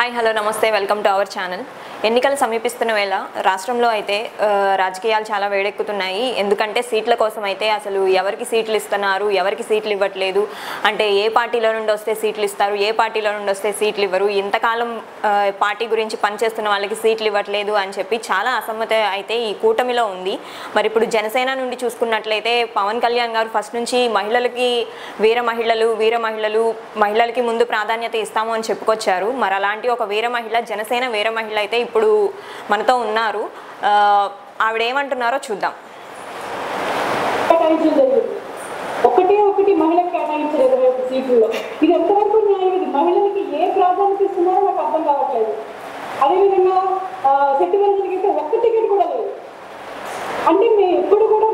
Hi hello నమస్తే welcome to our channel. ఎన్నికలు సమీపిస్తున్న వేళ రాష్ట్రంలో అయితే రాజకీయాలు చాలా వేడెక్కుతున్నాయి. ఎందుకంటే సీట్ల కోసం అయితే అసలు ఎవరికి సీట్లు ఇస్తున్నారు, ఎవరికి సీట్లు ఇవ్వట్లేదు, అంటే ఏ పార్టీలో నుండి వస్తే సీట్లు ఇస్తారు, ఏ పార్టీలో నుండి వస్తే సీట్లు ఇవ్వరు, ఇంతకాలం పార్టీ గురించి పనిచేస్తున్న వాళ్ళకి సీట్లు ఇవ్వట్లేదు అని చెప్పి చాలా అసమ్మతి అయితే ఈ కూటమిలో ఉంది. మరి ఇప్పుడు జనసేన నుండి చూసుకున్నట్లయితే పవన్ కళ్యాణ్ గారు ఫస్ట్ నుంచి మహిళలకి మహిళలకి ముందు ప్రాధాన్యత ఇస్తాము అని చెప్పుకొచ్చారు. మరి అలాంటి ఒక వీర మహిళ, జనసేన వీర మహిళ అయితే ఇప్పుడు మనతో ఉన్నారు. ఆవిడ ఏమంటున్నారో చూద్దాం. ఒకటి మహిళకి కేటాయించలేదు 25 సీట్లలో. ఇది ఎంతవరకు న్యాయం? ఇది మహిళలకి ఏ ప్రాధాన్యత ఇస్తున్నారో నాకు అర్థం కావట్లేదు. అదేవిధంగా సెట్టివెల్కి అయితే ఒక్క టికెట్ కూడా లేదు. అంటే మేము ఎప్పుడు కూడా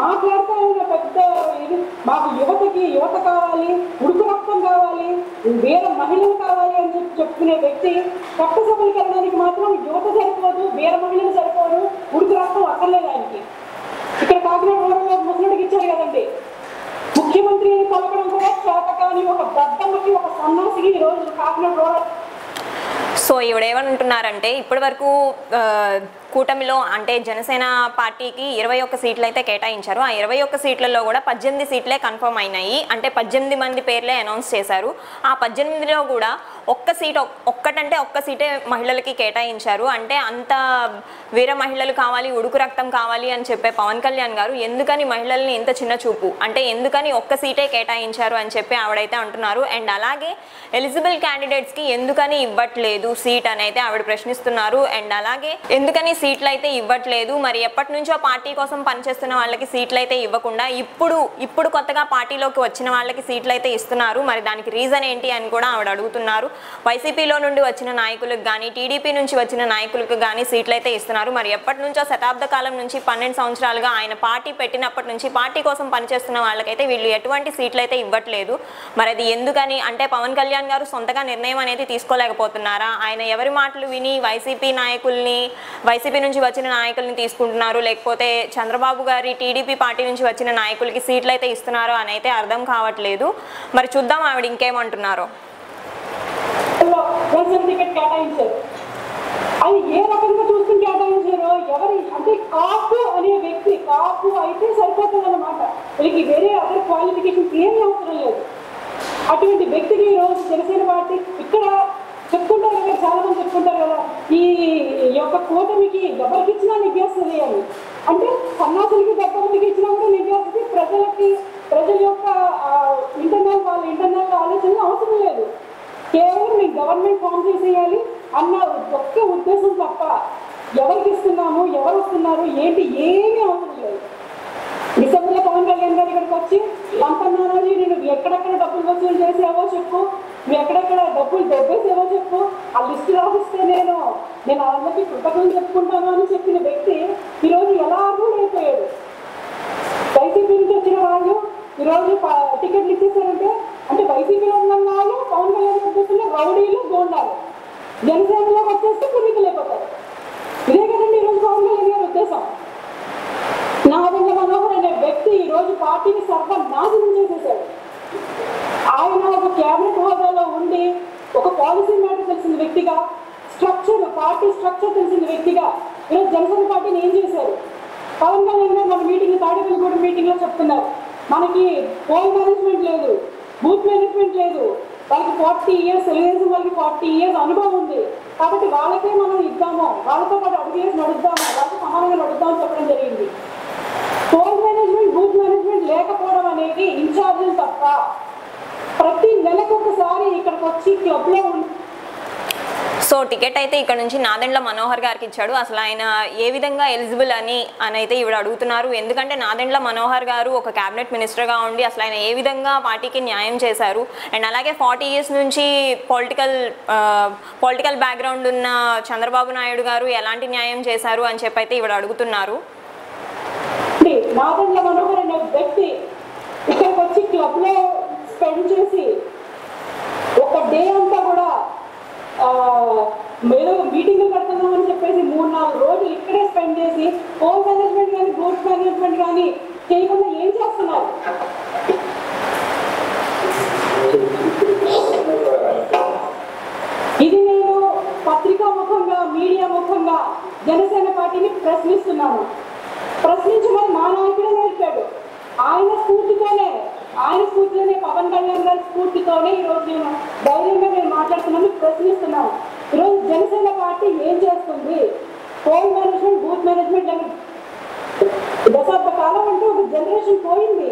మాట్లాడుతూ ఉన్న పెద్ద ఇది, మాకు యువత కావాలి, ఉడుకు రక్తం కావాలి, వేరే మహిళలు కావాలి అని చెప్పుకునే వ్యక్తి చట్టసభలకు వెళ్ళడానికి మాత్రం యువత సరిపోదు, వేరే మహిళలు సరిపోదు, ఉడుకు రక్తం అక్కర్లేదు ఆయనకి. ఇక్కడ కాకినాడ రూరల్లో ముసలుడికి ఇచ్చారు కదండి, ముఖ్యమంత్రి అని పలకడం కూడా చేత కానీ ఒక దద్దమ్మకి, ఒక సన్నాసికి ఈరోజు కాకినాడ రూరల్. సో ఈవిడేమంటున్నారంటే ఇప్పటి వరకు కూటమిలో అంటే జనసేన పార్టీకి 21 సీట్లు అయితే కేటాయించారు. ఆ 21 సీట్లలో కూడా 18 సీట్లే కన్ఫర్మ్ అయినాయి. అంటే 18 మంది పేర్లే అనౌన్స్ చేశారు. ఆ 18లో కూడా ఒక్క సీటే మహిళలకి కేటాయించారు. అంటే అంత వీర మహిళలు కావాలి, ఉడుకు రక్తం కావాలి అని చెప్పే పవన్ కళ్యాణ్ గారు ఎందుకని మహిళల్ని ఇంత చిన్న చూపు, అంటే ఎందుకని ఒక్క సీటే కేటాయించారు అని చెప్పి ఆవిడైతే అంటున్నారు. అండ్ అలాగే ఎలిజిబుల్ క్యాండిడేట్స్కి ఎందుకని ఇవ్వట్లేదు సీట్ అని అయితే ఆవిడ ప్రశ్నిస్తున్నారు. అండ్ అలాగే ఎందుకని సీట్లు అయితే ఇవ్వట్లేదు, మరి ఎప్పటి నుంచో పార్టీ కోసం పనిచేస్తున్న వాళ్ళకి సీట్లు అయితే ఇవ్వకుండా ఇప్పుడు కొత్తగా పార్టీలోకి వచ్చిన వాళ్ళకి సీట్లు అయితే ఇస్తున్నారు. మరి దానికి రీజన్ ఏంటి అని కూడా ఆవిడ అడుగుతున్నారు. వైసీపీలో నుండి వచ్చిన నాయకులకు కానీ, టీడీపీ నుంచి వచ్చిన నాయకులకు కానీ సీట్లు అయితే ఇస్తున్నారు. మరి ఎప్పటి నుంచో శతాబ్ద కాలం నుంచి 12 సంవత్సరాలుగా ఆయన పార్టీ పెట్టినప్పటి నుంచి పార్టీ కోసం పనిచేస్తున్న వాళ్ళకైతే వీళ్ళు ఎటువంటి సీట్లు అయితే ఇవ్వట్లేదు. మరి అది ఎందుకని అంటే పవన్ కళ్యాణ్ గారు సొంతగా నిర్ణయం అనేది తీసుకోలేకపోతున్నారా? ఆయన ఎవరి మాటలు విని వైసీపీ నుంచి వచ్చిన నాయకుల్ని తీసుకుంటున్నారు, లేకపోతే చంద్రబాబు గారి టీడీపీ పార్టీ నుంచి వచ్చిన నాయకులకి సీట్లు అయితే ఇస్తున్నారో అని అయితే అర్థం కావట్లేదు. మరి చూద్దాం ఆవిడ ఇంకేమంటున్నారో. అది ఏ రకంగా చూసుకుని కేటాయించారో, ఎవరి అంటే కాపు అనే వ్యక్తి కాపు అయితే సరిపోతుంది అన్నమాట. వీళ్ళకి వేరే అదర్ క్వాలిఫికేషన్స్ ఏమీ అవసరం లేదు. అటువంటి వ్యక్తికి ఈరోజు జనసేన పార్టీ ఇక్కడ చెప్పుకుంటారు కదా, చాలా మంది చెప్పుకుంటారు కదా, ఈ యొక్క కూటమికి ఎవరికి ఇచ్చినా నెగ్గేస్తుంది అని. అంటే సన్నాసులకి దెబ్బలకి ఇచ్చినా కూడా నెగ్గేస్తుంది. ప్రజల యొక్క ఇంటర్నల్ ఆలోచన అవసరం లేదు. కేవలం మీకు గవర్నమెంట్ ఫామ్ చేసేయాలి అన్న ఒక్క ఉద్దేశం తప్ప ఎవరికి ఇస్తున్నాము, ఎవరు వస్తున్నారు ఏంటి ఏమీ అవసరం లేదు. డిసెంబర్లో పవన్ కళ్యాణ్ గారు ఇక్కడికి వచ్చి అంతన్నారాజీ నువ్వు ఎక్కడెక్కడ డబ్బులు వసూలు చేసేవో చెప్పు, నువ్వు ఎక్కడెక్కడ డబ్బులు దొబ్బేసేవో చెప్పు, ఆ లిస్టు రాసిస్తే నేను అందరికీ కృతజ్ఞతలు చెప్పుకుంటాను అని చెప్పిన వ్యక్తి ఈరోజు ఎలా అయిపోయాడు. వైసీపీ నుంచి వచ్చిన వాళ్ళు ఈరోజు టికెట్లు ఇచ్చేసారంటే అంటే వైసీపీలో ఉన్న వాళ్ళు పవన్ కళ్యాణ్ ఉద్దేశంలో రౌడీలు, గోండాలు, జనసేనలోకి వచ్చేస్తే పుణ్యకులు అయిపోతారు. ఇదే కదండి ఈరోజు పవన్ కళ్యాణ్ గారి ఉద్దేశం. నాదెండ్ల మనోహర్ అనే వ్యక్తి ఈరోజు పార్టీని సర్వనాశనం చేసేసాడు. ఆయన ఒక క్యాబినెట్ హోదాలో ఉండి ఒక పాలసీ మ్యాటర్ తెలిసిన వ్యక్తిగా, పార్టీ స్ట్రక్చర్ తెలిసిన వ్యక్తిగా ఈరోజు జనసేన పార్టీని ఏం చేశారు? పవన్ కళ్యాణ్ గారు మన మీటింగ్ తాడేపల్లిగూడెం మీటింగ్లో చెప్తున్నారు, మనకి పోల్ మేనేజ్మెంట్ లేదు, బూత్ మేనేజ్మెంట్ లేదు, వాళ్ళకి 40 years తెలుగుదేశం వాళ్ళకి 40 years అనుభవం ఉంది, కాబట్టి వాళ్ళకే మనం ఇద్దాము, వాళ్ళతో పాటు అడుగులేసి నడుద్దాము, వాళ్ళతో సమానంగా నడుద్దామని చెప్పడం జరిగింది. పోల్ మేనేజ్మెంట్, బూత్ మేనేజ్మెంట్ లేకపోవడం అనేది ఇన్ఛార్జీలు తప్ప. ప్రతి నెలకు ఒకసారి ఇక్కడికి వచ్చి క్లబ్లో సో టికెట్ అయితే ఇక్కడ నుంచి నాదెండ్ల మనోహర్ గారికి ఇచ్చాడు. అసలు ఆయన ఏ విధంగా ఎలిజిబుల్ అని అయితే ఈవిడ అడుగుతున్నారు. ఎందుకంటే నాదెండ్ల మనోహర్ గారు ఒక క్యాబినెట్ మినిస్టర్గా ఉండి అసలు ఆయన ఏ విధంగా పార్టీకి న్యాయం చేశారు, అండ్ అలాగే 40 years నుంచి పొలిటికల్ బ్యాక్గ్రౌండ్ ఉన్న చంద్రబాబు నాయుడు గారు ఎలాంటి న్యాయం చేశారు అని చెప్పి అయితే ఈవిడ అడుగుతున్నారు. నాదెండ్ల మనోహర్ అనే వ్యక్తి ఇక్కడికి వచ్చి క్లబ్లో స్పెండ్ చేసి ఒక డే అంతా కూడా ఏదో మీటింగ్లు పెడుతున్నామని చెప్పేసి 3-4 రోజులు ఇక్కడే స్పెండ్ చేసి హోమ్ మేనేజ్మెంట్ కానీ, బూత్ మేనేజ్మెంట్ కానీ చేయకుండా ఏం చేస్తున్నారు? ఇది నేను పత్రికా ముఖంగా మీడియా ముఖంగా జనసేన పార్టీని ప్రశ్నిస్తున్నాను. ప్రశ్నించమని మా నాయకుడే నేర్పాడు. ఆయన స్ఫూర్తితోనే పవన్ కళ్యాణ్ గారి స్ఫూర్తితోనే ఈరోజు నేను ధైర్యంగా నేను మాట్లాడుతున్నాను, ప్రశ్నిస్తున్నాను. ఈరోజు జనసేన పార్టీ ఏం చేస్తుంది? పోల్ మేనేజ్మెంట్, బూత్ మేనేజ్మెంట్ అని దశాబ్ద కాలం అంటే ఒక జనరేషన్ పోయింది.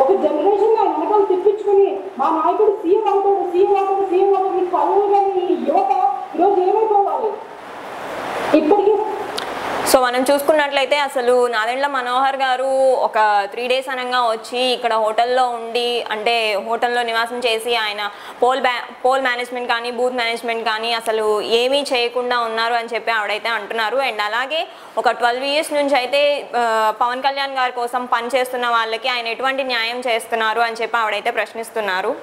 ఒక జనరేషన్ ఆయన వెనకాల తిప్పించుకుని మా నాయకుడు సీఎం అవుతాడు కలలు కానీ యువత ఈరోజు ఏమైపోవాలి? ఇప్పటికీ సో మనం చూసుకున్నట్లయితే అసలు నాదెండ్ల మనోహర్ గారు ఒక 3 days అనగా వచ్చి ఇక్కడ హోటల్లో ఉండి, అంటే హోటల్లో నివాసం చేసి ఆయన పోల్ మేనేజ్మెంట్ కానీ బూత్ మేనేజ్మెంట్ కానీ అసలు ఏమీ చేయకుండా ఉన్నారు అని చెప్పి ఆవిడైతే అంటున్నారు. అండ్ అలాగే ఒక 12 years నుంచి అయితే పవన్ కళ్యాణ్ గారి కోసం పనిచేస్తున్న వాళ్ళకి ఆయన ఎటువంటి న్యాయం చేస్తున్నారు అని చెప్పి ఆవిడైతే ప్రశ్నిస్తున్నారు.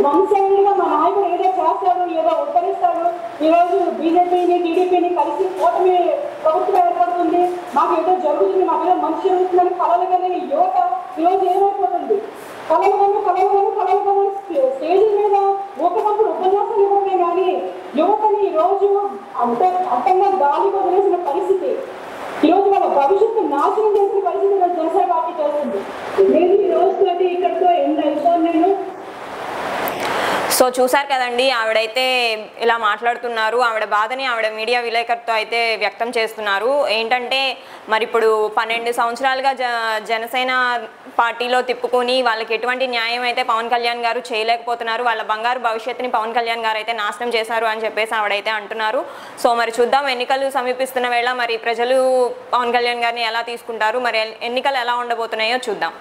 వంశంగా మా నాయకుడు ఏదో చేస్తాడు, ఏదో ఉద్ధరిస్తాడు. ఈరోజు బీజేపీని టీడీపీని కలిసి కూటమి ప్రభుత్వం ఏర్పడుతుంది, మాకు ఏదో జరుగుతుంది, మాకు ఏదో మంచి జరుగుతుందని కలలు కానీ యువత ఈరోజు ఏమైపోతుంది? కలలు స్టేజ్ మీద ఒకప్పుడు ఉపన్యాసం ఇవ్వడమే కానీ యువతని ఈరోజు అంతంగా గాలి వదిలేసిన పరిస్థితి, ఈరోజు వాళ్ళ భవిష్యత్తు నాశనం చేసిన పరిస్థితి జనసేన పార్టీ చేస్తుంది. నేను ఈ రోజు అది ఇక్కడితో ఎండ్ అయిపోయాను నేను. సో చూసారు కదండి, ఆవిడైతే ఇలా మాట్లాడుతున్నారు. ఆవిడ బాధని ఆవిడ మీడియా విలేకరుతో అయితే వ్యక్తం చేస్తున్నారు. ఏంటంటే మరి ఇప్పుడు 12 సంవత్సరాలుగా జనసేన పార్టీలో తిప్పుకొని వాళ్ళకి ఎటువంటి న్యాయం అయితే పవన్ కళ్యాణ్ గారు చేయలేకపోతున్నారు, వాళ్ళ బంగారు భవిష్యత్తుని పవన్ కళ్యాణ్ గారు అయితే నాశనం చేశారు అని చెప్పేసి ఆవిడైతే అంటున్నారు. సో మరి చూద్దాం, ఎన్నికలు సమీపిస్తున్న వేళ మరి ప్రజలు పవన్ కళ్యాణ్ గారిని ఎలా తీసుకుంటారు, మరి ఎన్నికలు ఎలా ఉండబోతున్నాయో చూద్దాం.